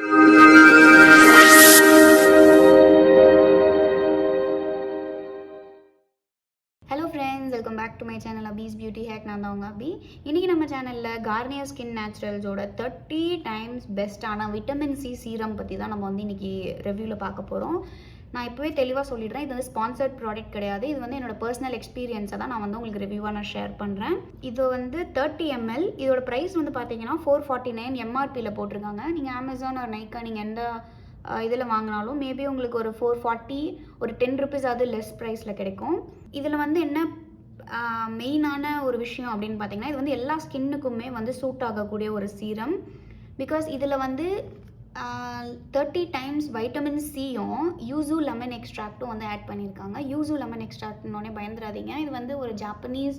Hello friends, welcome back to my channel Abhi's Beauty Hack. நான் தான் உங்கள் அபி. இன்றைக்கி நம்ம சேனலில் Garnier Skin Naturalsோட 30 times பெஸ்ட்டான விட்டமின் சி சீரம் பற்றி தான் நம்ம வந்து இன்றைக்கி ரிவ்யூவில் பார்க்க போகிறோம். நான் இப்போவே தெளிவாக சொல்லிடுறேன், இது வந்து ஸ்பான்சர்ட் ப்ராடக்ட் கிடையாது. இது வந்து என்னோட பர்சனல் எக்ஸ்பீரியன்ஸை தான் நான் வந்து உங்களுக்கு ரிவ்யூவாக நான் ஷேர் பண்ணுறேன். இது வந்து 30 ml. இதோட ப்ரைஸ் வந்து பார்த்தீங்கன்னா 449 MRPயில் போட்டிருக்காங்க. நீங்கள் அமேசான் ஒரு நைக்கா நீங்கள் எந்த இதில் வாங்கினாலும் மேபி உங்களுக்கு ஒரு 440 ஒரு 10 rupees அது லெஸ் ப்ரைஸில் கிடைக்கும். இதில் வந்து என்ன மெயினான ஒரு விஷயம் அப்படின்னு பார்த்தீங்கன்னா, இது வந்து எல்லா ஸ்கின்னுக்குமே வந்து சூட் ஆகக்கூடிய ஒரு சீரம். பிகாஸ் இதில் வந்து 30 times வைட்டமின் சியும் யூசு லெமன் எக்ஸ்ட்ராக்டும் வந்து ஆட் பண்ணியிருக்காங்க. யூசு லெமன் எக்ஸ்ட்ராக்ட்னோடனே பயந்துடாதீங்க, இது வந்து ஒரு ஜாப்பனீஸ்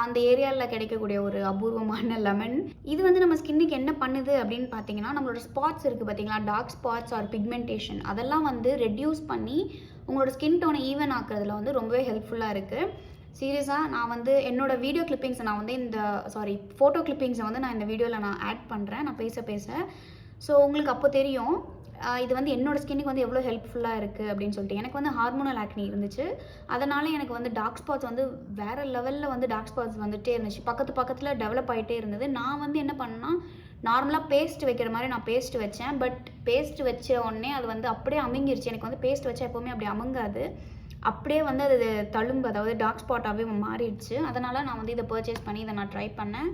அந்த ஏரியாவில் கிடைக்கக்கூடிய ஒரு அபூர்வமான லெமன். இது வந்து நம்ம ஸ்கின்னுக்கு என்ன பண்ணுது அப்படின்னு பார்த்தீங்கன்னா, நம்மளோட ஸ்பாட்ஸ் இருக்குது பார்த்தீங்களா, டார்க் ஸ்பாட்ஸ் ஆர் பிக்மெண்டேஷன், அதெல்லாம் வந்து ரெடியூஸ் பண்ணி உங்களோட ஸ்கின் டோனை ஈவன் ஆக்குறதுல வந்து ரொம்பவே ஹெல்ப்ஃபுல்லாக இருக்குது. சீரியஸாக நான் வந்து என்னோடய வீடியோ கிளிப்பிங்ஸை நான் வந்து ஃபோட்டோ கிளிப்பிங்ஸை வந்து நான் இந்த வீடியோவில் நான் ஆட் பண்ணுறேன், நான் பேச. ஸோ உங்களுக்கு அப்போ தெரியும் இது வந்து என்னோடய ஸ்கின்னுக்கு வந்து எவ்வளோ ஹெல்ப்ஃபுல்லாக இருக்குது அப்படின்னு சொல்லிட்டு. எனக்கு வந்து ஹார்மோனல் ஆக்னி இருந்துச்சு, அதனால் எனக்கு வந்து டார்க் ஸ்பாட்ஸ் வந்து வேறு லெவலில் வந்து டார்க் ஸ்பாட்ஸ் வந்துகிட்டே இருந்துச்சு, பக்கத்தில் டெவலப் ஆகிட்டே இருந்தது. நான் வந்து என்ன பண்ணேன்னா, நார்மலாக பேஸ்ட் வைக்கிற மாதிரி நான் பேஸ்ட் வச்சேன். பட் பேஸ்ட் வச்ச உடனே அது வந்து அப்படியே அமுங்கிருச்சு. எனக்கு வந்து பேஸ்ட் வச்சா எப்போவுமே அப்படி அமுங்காது, அப்படியே வந்து அது தழும்பு, அதாவது டார்க் ஸ்பாட்டாகவே மாறிடுச்சு. அதனால் நான் வந்து இதை பர்ச்சேஸ் பண்ணி இதை நான் ட்ரை பண்ணேன்.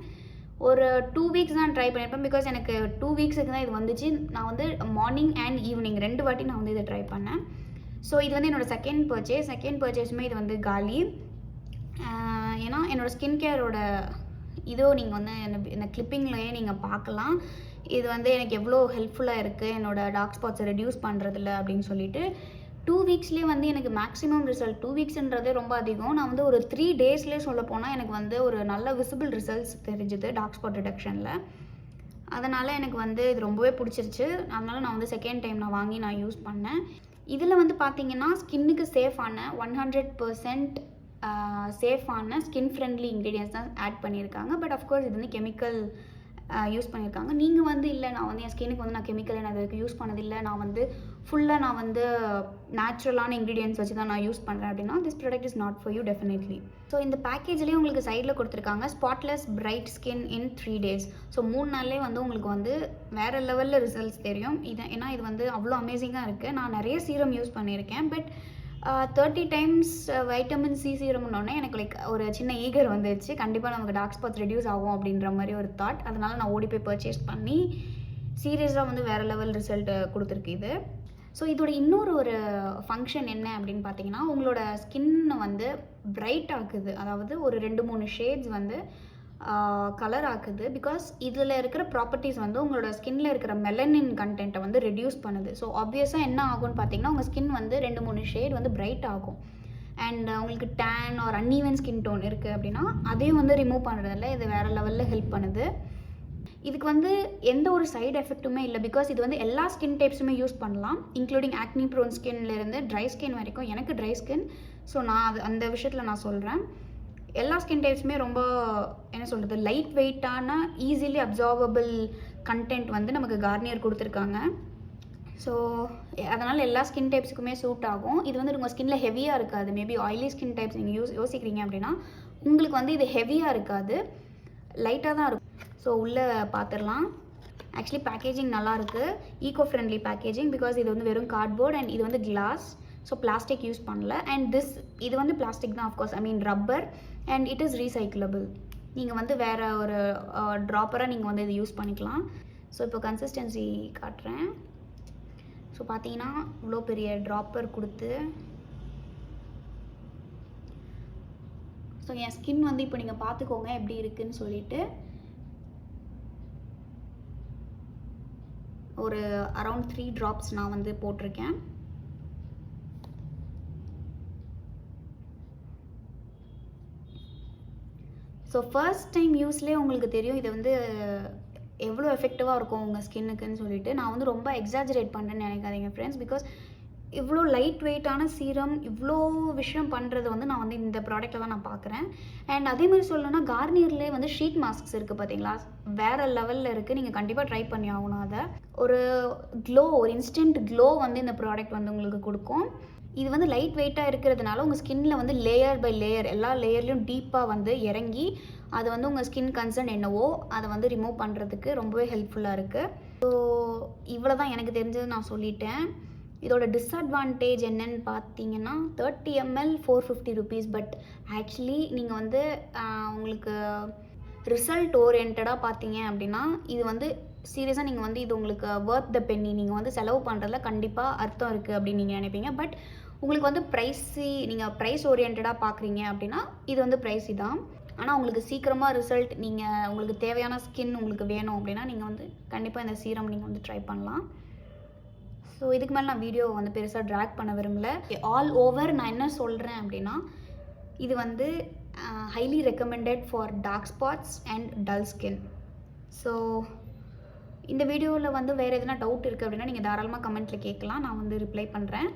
ஒரு 2 weeks தான் ட்ரை பண்ணியிருப்பேன். பிகாஸ் எனக்கு 2 weeksக்கு தான் இது வந்துச்சு. நான் வந்து மார்னிங் அண்ட் ஈவினிங் 2 வாட்டி நான் வந்து இதை ட்ரை பண்ணேன். ஸோ இது வந்து என்னோடய செகண்ட் பர்ச்சேஸுமே இது வந்து காலி. ஏன்னா என்னோடய ஸ்கின் கேரோட இதோ நீங்கள் வந்து இந்த கிளிப்பிங்லேயே நீங்கள் பார்க்கலாம், இது வந்து எனக்கு எவ்வளோ ஹெல்ப்ஃபுல்லாக இருக்குது என்னோடய டார்க் ஸ்பாட்ஸை ரெடியூஸ் பண்ணுறதில்ல அப்படின்னு சொல்லிட்டு. 2 weeksலேயே வந்து எனக்கு மேக்ஸிமம் ரிசல்ட், 2 weeksன்றதே ரொம்ப அதிகம். நான் வந்து ஒரு 3 daysலேயே சொல்ல போனால் எனக்கு வந்து ஒரு நல்ல விசிபிள் ரிசல்ட்ஸ் தெரிஞ்சுது டார்க் ஸ்பாட் ரிடக்ஷனில். அதனால் எனக்கு வந்து இது ரொம்பவே பிடிச்சிருச்சு. அதனால் நான் வந்து செகண்ட் டைம் நான் வாங்கி நான் யூஸ் பண்ணேன். இதில் வந்து பார்த்திங்கன்னா ஸ்கின்னுக்கு சேஃபான 100% சேஃபான ஸ்கின் ஃப்ரெண்ட்லி இன்க்ரீடியன்ஸ் தான் ஆட் பண்ணியிருக்காங்க. பட் அஃப்கோர்ஸ் இது வந்து கெமிக்கல் யூஸ் பண்ணியிருக்காங்க. நீங்கள் வந்து இல்லை, நான் வந்து என் ஸ்கின்னுக்கு வந்து நான் கெமிக்கல் நான் இதுக்கு யூஸ் பண்ணதில்லை, நான் வந்து ஃபுல்லாக நான் வந்து நேச்சுரலான இன்க்ரீடியன்ஸ் வச்சு தான் நான் யூஸ் பண்ணுறேன் அப்படின்னா, this product is not for you definitely. So இந்த பேக்கேஜ்லேயே உங்களுக்கு சைடில் கொடுத்துருக்காங்க ஸ்பாட்லெஸ் பிரைட் ஸ்கின் இன் 3 days. ஸோ 3 நாள்லேயே வந்து உங்களுக்கு வந்து வேறு லெவலில் ரிசல்ட்ஸ் தெரியும். ஏன்னா இது வந்து அவ்வளோ அமேசிங்காக இருக்குது. நான் நிறைய சீரம் யூஸ் பண்ணியிருக்கேன், பட் 30 times வைட்டமின் சி சீரம்னோடனே எனக்கு லைக் ஒரு சின்ன ஈகர் வந்துடுச்சு, கண்டிப்பாக நமக்கு டார்க் ஸ்பாட்ஸ் ரெடியூஸ் ஆகும் அப்படின்ற மாதிரி ஒரு தாட். அதனால் நான் ஓடி போய் பர்ச்சேஸ் பண்ணி சீரியஸாக வந்து வேறு லெவல் ரிசல்ட் கொடுத்துருக்கு இது. ஸோ இதோட இன்னொரு ஒரு ஃபங்க்ஷன் என்ன அப்படின்னு பார்த்தீங்கன்னா, உங்களோட ஸ்கின்னை வந்து பிரைட் ஆக்குது, அதாவது ஒரு 2-3 ஷேட்ஸ் வந்து கலர் ஆக்குது. பிகாஸ் இதில் இருக்கிற ப்ராப்பர்ட்டிஸ் வந்து உங்களோட ஸ்கின்னில் இருக்கிற மெலனின் கண்டென்ட்டை வந்து ரெடியூஸ் பண்ணுது. ஸோ ஆப்வியஸாக என்ன ஆகும்னு பார்த்தீங்கன்னா, உங்கள் ஸ்கின் வந்து 2-3 ஷேட் வந்து பிரைட் ஆகும். அண்ட் உங்களுக்கு tan or uneven skin tone இருக்குது அப்படின்னா அதையும் வந்து ரிமூவ் பண்ணுறதில்ல, இது வேறு லெவலில் ஹெல்ப் பண்ணுது. இதுக்கு வந்து எந்த ஒரு சைடு எஃபெக்ட்டுமே இல்லை. பிகாஸ் இது வந்து எல்லா ஸ்கின் டைப்ஸுமே யூஸ் பண்ணலாம், இன்க்ளூடிங் ஆக்னி ப்ரோன் ஸ்கின்லேருந்து ட்ரை ஸ்கின் வரைக்கும். எனக்கு ட்ரை ஸ்கின், ஸோ நான் அந்த விஷயத்தில் நான் சொல்கிறேன். எல்லா ஸ்கின் டைப்ஸுமே ரொம்ப என்ன சொல்கிறது, லைட் வெயிட்டான ஈஸிலி அப்சார்பபிள் கண்டென்ட் வந்து நமக்கு கார்னியர் கொடுத்துருக்காங்க. ஸோ அதனால் எல்லா ஸ்கின் டைப்ஸுக்குமே சூட் ஆகும். இது வந்து உங்கள் ஸ்கின்னில் ஹெவியாக இருக்காது. மேபி ஆயிலி ஸ்கின் டைப்ஸ் நீங்கள் யோசிக்கிறீங்க அப்படின்னா உங்களுக்கு வந்து இது ஹெவியாக இருக்காது, லைட்டாக தான் இருக்கும். ஸோ உள்ளே பார்த்துடலாம். ஆக்சுவலி பேக்கேஜிங் நல்லாயிருக்கு, ஈகோ ஃப்ரெண்ட்லி பேக்கேஜிங். பிகாஸ் இது வந்து வெறும் கார்ட்போர்ட் அண்ட் இது வந்து கிளாஸ், ஸோ பிளாஸ்டிக் யூஸ் பண்ணல. அண்ட் இது வந்து பிளாஸ்டிக் தான், of course, I mean rubber, and it is recyclable. நீங்கள் வந்து வேறு ஒரு ட்ராப்பராக நீங்கள் வந்து இது யூஸ் பண்ணிக்கலாம். ஸோ இப்போ கன்சிஸ்டன்சி காட்டுறேன். ஸோ பார்த்தீங்கன்னா இவ்வளோ பெரிய ட்ராப்பர் கொடுத்து, ஸோ என் ஸ்கின் வந்து இப்போ நீங்கள் பார்த்துக்கோங்க எப்படி இருக்குதுன்னு சொல்லிட்டு. ஒரு அரவுண்ட் 3 drops நான் வந்து போட்டிருக்கேன். ஸோ ஃபர்ஸ்ட் டைம் யூஸ்லேயே உங்களுக்கு தெரியும் இது வந்து எவ்வளோ எஃபெக்டிவாக இருக்கும் உங்கள் ஸ்கின்னுக்குன்னு சொல்லிட்டு. நான் வந்து ரொம்ப எக்ஸாஜரேட் பண்ணுறேன்னு நினைக்காதீங்க ஃப்ரெண்ட்ஸ். பிகாஸ் இவ்வளோ லைட் வெயிட்டான சீரம் இவ்வளோ விஷயம் பண்ணுறது வந்து நான் வந்து இந்த ப்ராடக்ட்டில் தான் நான் பார்க்குறேன். அண்ட் அதே மாதிரி சொல்லணும்னா கார்னியர்லேயே வந்து ஷீட் மாஸ்க்ஸ் இருக்குது பார்த்தீங்களா, வேறு லெவலில் இருக்குது. நீங்கள் கண்டிப்பாக ட்ரை பண்ணி ஆகணும். அதை ஒரு ஒரு இன்ஸ்டன்ட் க்ளோ வந்து இந்த ப்ராடக்ட் வந்து உங்களுக்கு கொடுக்கும். இது வந்து லைட் வெயிட்டாக இருக்கிறதுனால உங்கள் ஸ்கின்னில் வந்து லேயர் பை லேயர் எல்லா லேயர்லேயும் டீப்பாக வந்து இறங்கி அது வந்து உங்கள் ஸ்கின் கன்சர்ன் என்னவோ அதை வந்து ரிமூவ் பண்ணுறதுக்கு ரொம்பவே ஹெல்ப்ஃபுல்லாக இருக்குது. ஸோ இவ்வளோ தான் எனக்கு தெரிஞ்சது நான் சொல்லிட்டேன். இதோட டிஸ்அட்வான்டேஜ் என்னன்னு பார்த்தீங்கன்னா 30 ml 450 rupees. பட் ஆக்சுவலி நீங்கள் வந்து உங்களுக்கு ரிசல்ட் ஓரியன்டாக பார்த்தீங்க அப்படின்னா இது வந்து சீரியஸாக நீங்கள் வந்து இது உங்களுக்கு வர்த் த பென்னி, நீங்கள் வந்து செலவு பண்ணுறதுல கண்டிப்பாக அர்த்தம் இருக்குது அப்படின்னு நீங்கள் நினைப்பீங்க. பட் உங்களுக்கு வந்து நீங்கள் ப்ரைஸ் ஓரியன்டாக பார்க்குறீங்க அப்படின்னா இது வந்து ப்ரைஸி தான். ஆனால் உங்களுக்கு சீக்கிரமாக ரிசல்ட், நீங்கள் உங்களுக்கு தேவையான ஸ்கின் உங்களுக்கு வேணும் அப்படின்னா நீங்கள் வந்து கண்டிப்பாக இந்த சீரம் நீங்கள் வந்து ட்ரை பண்ணலாம். ஸோ இதுக்கு மேலே நான் வீடியோ வந்து பெருசாக ட்ராக் பண்ண விரும்பல. ஆல் ஓவர் நான் என்ன சொல்கிறேன் அப்படின்னா இது வந்து highly recommended for dark spots and dull skin. So இந்த வீடியோவில் வந்து வேறு எதனா டவுட் இருக்குது அப்படின்னா நீங்கள் தாராளமாக கமெண்ட்டில் கேட்கலாம், நான் வந்து ரிப்ளை பண்ணுறேன்.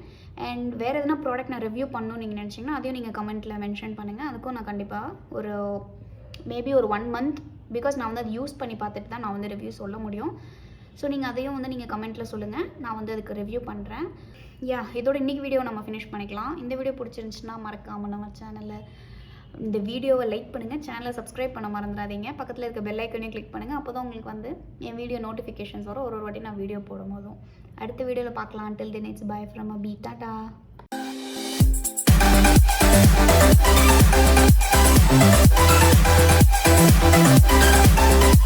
அண்ட் வேறு எதனா ப்ராடக்ட் நான் ரிவ்யூ பண்ணணும்னு நீங்கள் நினச்சிங்கன்னா அதையும் நீங்கள் கமெண்ட்டில் மென்ஷன் பண்ணுங்கள். அதுக்கும் நான் கண்டிப்பாக ஒரு மேபி ஒரு 1 month, பிகாஸ் நான் வந்து அதை யூஸ் பண்ணி பார்த்துட்டு தான் நான் வந்து ரிவ்யூ சொல்ல முடியும். ஸோ நீங்கள் அதையும் வந்து நீங்கள் கமெண்ட்டில் சொல்லுங்கள், நான் வந்து அதுக்கு ரிவ்யூ பண்ணுறேன். இதோட இன்றைக்கி வீடியோ நம்ம ஃபினிஷ் பண்ணிக்கலாம். இந்த வீடியோ பிடிச்சிருந்துச்சுன்னா மறக்காமல் நம்ம சேனலில் இந்த வீடியோவை லைக் பண்ணுங்கள், சேனலை சப்ஸ்கிரைப் பண்ண மறந்துடாதீங்க, பக்கத்தில் இருக்க பெல் ஐக்கனையும் கிளிக் பண்ணுங்கள். அப்போ தான் உங்களுக்கு வந்து என் வீடியோ நோட்டிஃபிகேஷன்ஸ் வரும் ஒரு வாட்டி நான் வீடியோ போடும் போதும். அடுத்த வீடியோவில் பார்க்கலாம். Till then it's bye from Abhi. Tata.